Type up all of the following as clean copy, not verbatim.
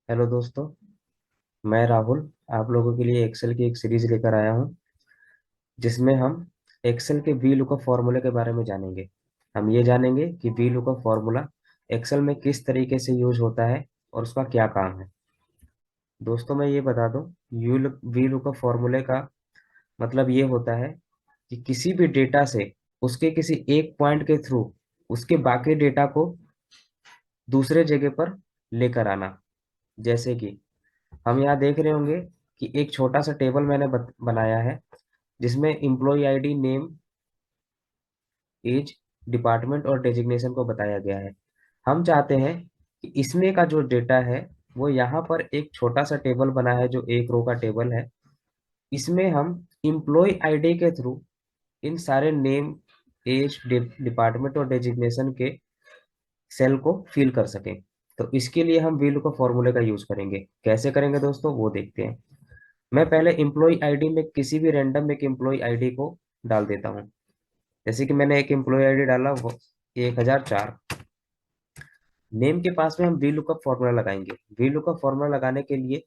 Hello दोस्तों। मैं राहुल आप लोगों के लिए एक्सेल की एक सीरीज लेकर आया हूं, जिसमें हम एक्सेल के वी लुकअप फॉर्मूले के बारे में जानेंगे। हम ये जानेंगे कि वी लुकअप फॉर्मूला एक्सेल में किस तरीके से यूज होता है और उसका क्या काम है। दोस्तों, मैं ये बता दूं, यू वी लुकअप फॉर्मूले का मतलब ये होता है कि किसी भी डेटा से उसके किसी एक पॉइंट के थ्रू उसके बाकी डेटा को दूसरे जगह पर लेकर आना। जैसे कि हम यहाँ देख रहे होंगे कि एक छोटा सा टेबल मैंने बनाया है, जिसमें employee ID, name, age, department और डेजिग्नेशन को बताया गया है। हम चाहते हैं कि इसमें का जो डेटा है वो यहाँ पर एक छोटा सा टेबल बना है जो एक रो का टेबल है। इसमें हम एम्प्लॉय आईडी के थ्रू इन सारे नेम, एज, डिपार्टमेंट और डेजिग्नेशन के सेल को फिल कर सकें। तो इसके लिए हम वी लुकअप फॉर्मूले का यूज करेंगे। कैसे करेंगे दोस्तों, वो देखते हैं। मैं पहले एम्प्लॉय आईडी में किसी भी रैंडम एक एम्प्लॉय आईडी को डाल देता हूँ। जैसे कि मैंने एक एम्प्लॉय आईडी डाला वो 1004। नेम के पास में हम वी लुकअप फॉर्मूला लगाएंगे। वी लुकअप फॉर्मूला लगाने के लिए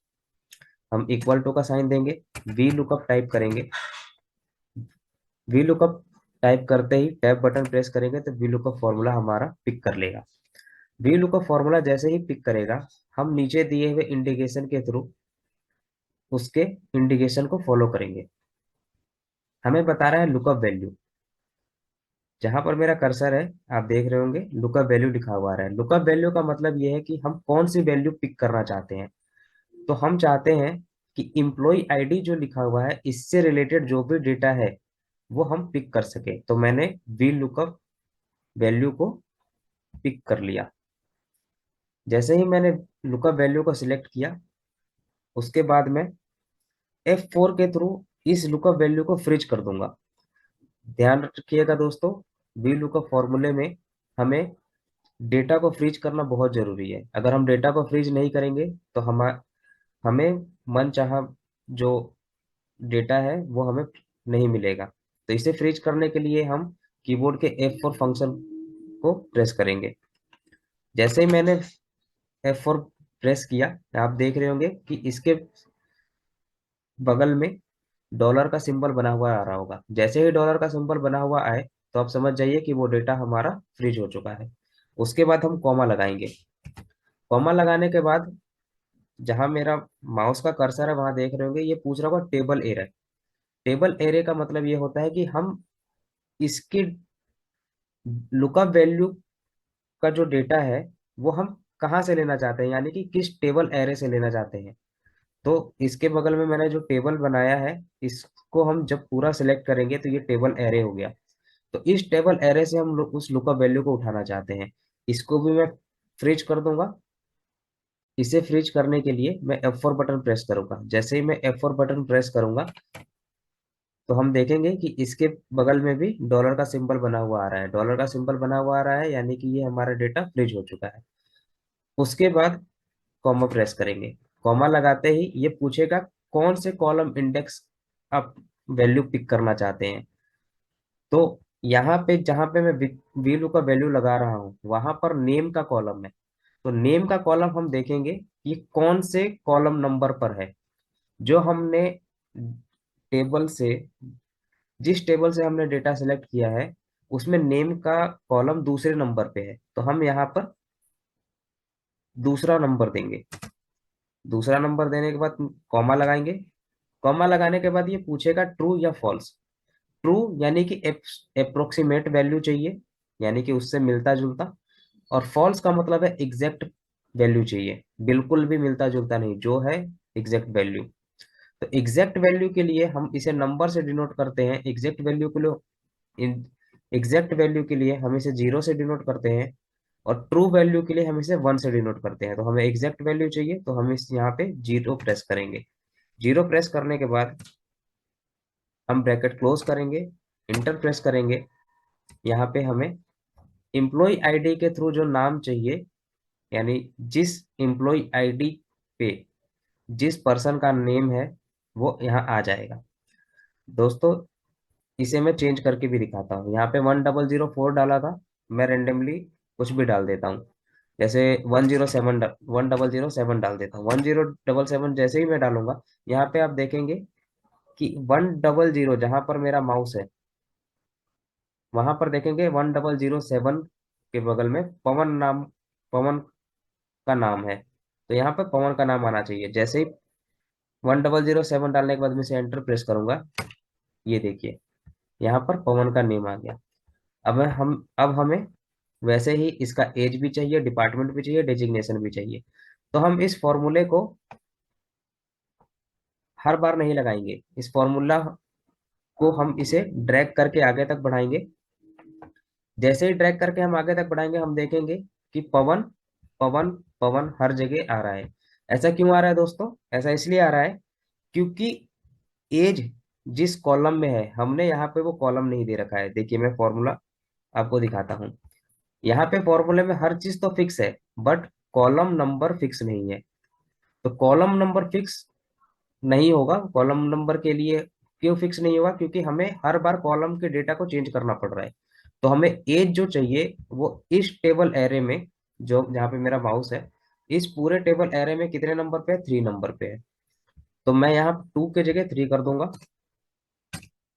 हम इक्वल टू का साइन देंगे, वी लुकअप टाइप करेंगे। वी लुकअप टाइप करते ही टैब बटन प्रेस करेंगे तो वी लुकअप फॉर्मूला हमारा पिक कर लेगा। वी लुकअप फॉर्मूला जैसे ही पिक करेगा, हम नीचे दिए हुए इंडिकेशन के थ्रू उसके इंडिकेशन को फॉलो करेंगे। हमें बता रहा है लुकअप वैल्यू। जहां पर मेरा कर्सर है आप देख रहे होंगे लुकअप वैल्यू लिखा हुआ आ रहा है। लुकअप वैल्यू का मतलब ये है कि हम कौन सी वैल्यू पिक करना चाहते हैं। तो हम चाहते हैं कि इम्प्लॉय आईडी जो लिखा हुआ है इससे रिलेटेड जो भी डेटा है वो हम पिक कर सके। तो मैंने वी लुकअप वैल्यू को पिक कर लिया। जैसे ही मैंने लुकअप वैल्यू को सिलेक्ट किया, उसके बाद मैं F4 के थ्रू इस लुकअप वैल्यू को फ्रीज कर दूंगा। ध्यान रखिएगा दोस्तों, वी लुकअप फॉर्मूले में हमें डेटा को फ्रीज करना बहुत जरूरी है। अगर हम डेटा को फ्रीज नहीं करेंगे तो हमें मन चाहा जो डेटा है वो हमें नहीं मिलेगा। तो इसे फ्रीज करने के लिए हम कीबोर्ड के F4 फंक्शन को प्रेस करेंगे। जैसे ही मैंने F4 प्रेस किया, आप देख रहे होंगे कि इसके बगल में डॉलर का सिंबल बना हुआ आ रहा होगा। जैसे ही डॉलर का सिंबल बना हुआ आए तो आप समझ जाइए कि वो डेटा हमारा फ्रीज हो चुका है। उसके बाद हम कॉमा लगाएंगे। कॉमा लगाने के बाद जहां मेरा माउस का कर्सर है वहां देख रहे होंगे ये पूछ रहा होगा टेबल एरर। टेबल एरर का मतलब ये होता है कि हम इसकी लुकअप वैल्यू का जो डेटा है वो हम कहाँ से लेना चाहते हैं, यानी कि किस टेबल एरे से लेना चाहते हैं। तो इसके बगल में मैंने जो टेबल बनाया है, इसको हम जब पूरा सिलेक्ट करेंगे तो ये टेबल एरे हो गया। तो इस टेबल एरे से हम लोग उस लुकअप वैल्यू को उठाना चाहते हैं। इसको भी मैं फ्रीज कर दूंगा। इसे फ्रीज करने के लिए मैं F4 बटन प्रेस करूंगा। जैसे ही मैं F4 बटन प्रेस करूंगा तो हम देखेंगे कि इसके बगल में भी डॉलर का सिंबल बना हुआ आ रहा है। डॉलर का सिंबल बना हुआ आ रहा है यानी कि ये हमारा डेटा फ्रीज हो चुका है। उसके बाद कॉमा प्रेस करेंगे। कॉमा लगाते ही ये पूछेगा कौन से कॉलम इंडेक्स आप वैल्यू पिक करना चाहते हैं। तो यहाँ पे जहाँ पे मैं वैल्यू का वैल्यू लगा रहा हूँ वहां पर नेम का कॉलम है। तो नेम का कॉलम हम देखेंगे कि कौन से कॉलम नंबर पर है। जो हमने टेबल से जिस टेबल से हमने डेटा सेलेक्ट किया है उसमें नेम का कॉलम दूसरे नंबर पे है, तो हम यहाँ पर दूसरा नंबर देंगे। दूसरा नंबर देने के बाद कॉमा लगाएंगे। कॉमा लगाने के बाद ये पूछेगा ट्रू या फॉल्स। ट्रू यानी कि अप्रोक्सीमेट वैल्यू चाहिए, यानी कि उससे मिलता जुलता। और फॉल्स का मतलब है एग्जैक्ट वैल्यू चाहिए, बिल्कुल भी मिलता जुलता नहीं, जो है एग्जैक्ट वैल्यू। तो एग्जैक्ट वैल्यू के लिए हम इसे नंबर से डिनोट करते हैं। एग्जैक्ट वैल्यू के लिए हम इसे 0 से डिनोट करते हैं। और ट्रू वैल्यू के लिए हम इसे 1 से डिनोट करते हैं। तो हमें एग्जैक्ट वैल्यू चाहिए तो हम इस यहाँ पे 0 प्रेस करेंगे। 0 प्रेस करने के बाद हम ब्रैकेट क्लोज करेंगे, इंटर प्रेस करेंगे। यहाँ पे हमें एम्प्लॉय आईडी के थ्रू जो नाम चाहिए, यानी जिस एम्प्लॉय आईडी पे जिस पर्सन का नेम है वो यहाँ आ जाएगा। दोस्तों, इसे मैं चेंज करके भी दिखाता हूँ। यहाँ पे 1004 डाला था, मैं रेंडमली कुछ भी डाल देता हूँ। जैसे 107 डाल देता हूँ। 1077 जैसे ही मैं डालूंगा, यहाँ पे आप देखेंगे कि 100 जहां पर मेरा माउस है, वहां पर देखेंगे 1007 के बगल में पवन का नाम है। तो यहाँ पर पवन का नाम आना चाहिए। जैसे ही 1007 डालने के बाद मैं से एंटर प्रेस करूंगा, ये देखिए यहाँ पर पवन का नेम आ गया। अब हमें वैसे ही इसका एज भी चाहिए, डिपार्टमेंट भी चाहिए, डेजिग्नेशन भी चाहिए। तो हम इस फॉर्मूले को हर बार नहीं लगाएंगे, इस फॉर्मूला को हम इसे ड्रैग करके आगे तक बढ़ाएंगे। जैसे ही ड्रैग करके हम आगे तक बढ़ाएंगे, हम देखेंगे कि पवन पवन पवन हर जगह आ रहा है। ऐसा क्यों आ रहा है दोस्तों? ऐसा इसलिए आ रहा है क्योंकि एज जिस कॉलम में है, हमने यहाँ पे वो कॉलम नहीं दे रखा है। देखिए मैं फॉर्मूला आपको दिखाता हूँ। यहाँ पे फॉर्मूले में हर चीज तो फिक्स है, बट कॉलम नंबर फिक्स नहीं है। तो कॉलम नंबर फिक्स नहीं होगा। कॉलम नंबर के लिए क्यों फिक्स नहीं होगा? क्योंकि हमें हर बार कॉलम के डेटा को चेंज करना पड़ रहा है। तो हमें एज जो चाहिए वो इस टेबल एरे में, जो जहाँ पे मेरा माउस है, इस पूरे टेबल एरे में कितने नंबर पे है? 3 नंबर पे है। तो मैं यहाँ 2 के जगह 3 कर दूंगा।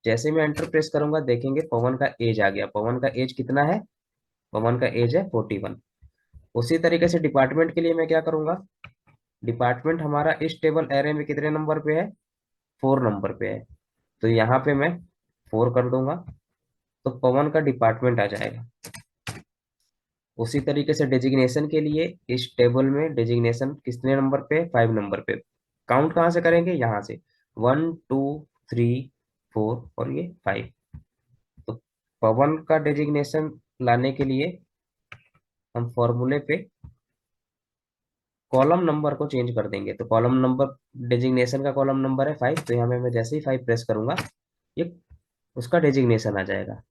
जैसे मैं एंटर प्रेस करूंगा, देखेंगे पवन का एज आ गया। पवन का एज कितना है? पवन का एज है 41। उसी तरीके से डिपार्टमेंट के लिए मैं क्या करूंगा? डिपार्टमेंट हमारा इस टेबल एरे में कितने नंबर पे है? 4 नंबर पे है। तो यहाँ पे मैं 4 कर दूंगा, तो पवन का डिपार्टमेंट आ जाएगा। उसी तरीके से डेजिग्नेशन के लिए इस टेबल में डेजिग्नेशन कितने नंबर पे? 5 नंबर पे। काउंट कहाँ से करेंगे? यहाँ से 1 2 3 4 और ये 5। तो पवन का डेजिग्नेशन लाने के लिए हम फॉर्मूले पे कॉलम नंबर को चेंज कर देंगे। तो कॉलम नंबर, डेजिग्नेशन का कॉलम नंबर है 5, तो यहाँ पे मैं जैसे ही 5 प्रेस करूंगा, ये उसका डेजिग्नेशन आ जाएगा।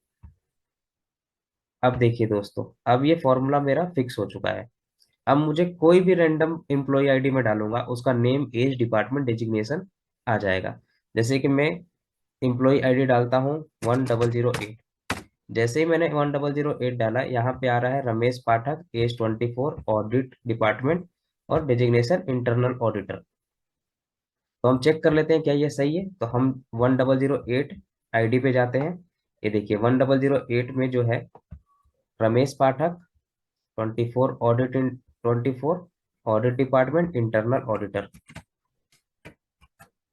अब देखिए दोस्तों, अब ये फॉर्मूला मेरा फिक्स हो चुका है। अब मुझे कोई भी रैंडम एम्प्लॉय आईडी में डालूंगा, उसका नेम, एज, डिपार्टमेंट, डेजिग्नेशन आ जाएगा। जैसे कि मैं एम्प्लॉय आईडी डालता हूँ 1008। जैसे ही मैंने 1008 डाला, यहाँ पे आ रहा है रमेश पाठक, एज 24, ऑडिट डिपार्टमेंट और डेजिग्नेशन इंटरनल ऑडिटर। तो हम चेक कर लेते हैं क्या ये सही है। तो हम 1008 आईडी पे जाते हैं। ये देखिए 1008 में जो है रमेश पाठक, 24 ऑडिट डिपार्टमेंट इंटरनल ऑडिटर,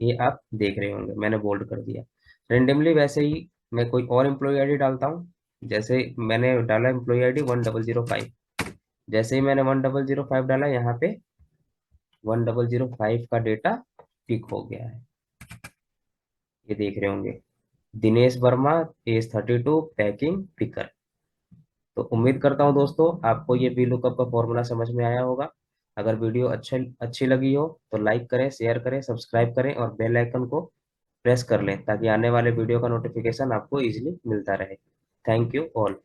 ये आप देख रहे होंगे, मैंने बोल्ड कर दिया। रेंडमली वैसे ही मैं कोई और एम्प्लॉय आईडी डालता हूँ। जैसे मैंने डाला एम्प्लॉय आईडी 1005। जैसे ही मैंने 1005 डाला, यहाँ पे 1005 का डेटा पिक हो गया है, ये देख रहे होंगे। Dinesh Verma, age 32, packing picker. तो उम्मीद करता हूँ दोस्तों आपको ये वीलुकअप का फॉर्मूला समझ में आया होगा। अगर वीडियो अच्छी लगी हो तो लाइक करें, शेयर करें, सब्सक्राइब करें और बेल आइकन को प्रेस कर लें, ताकि आने वाले वीडियो का नोटिफिकेशन आपको इजीली मिलता रहे। Thank you all.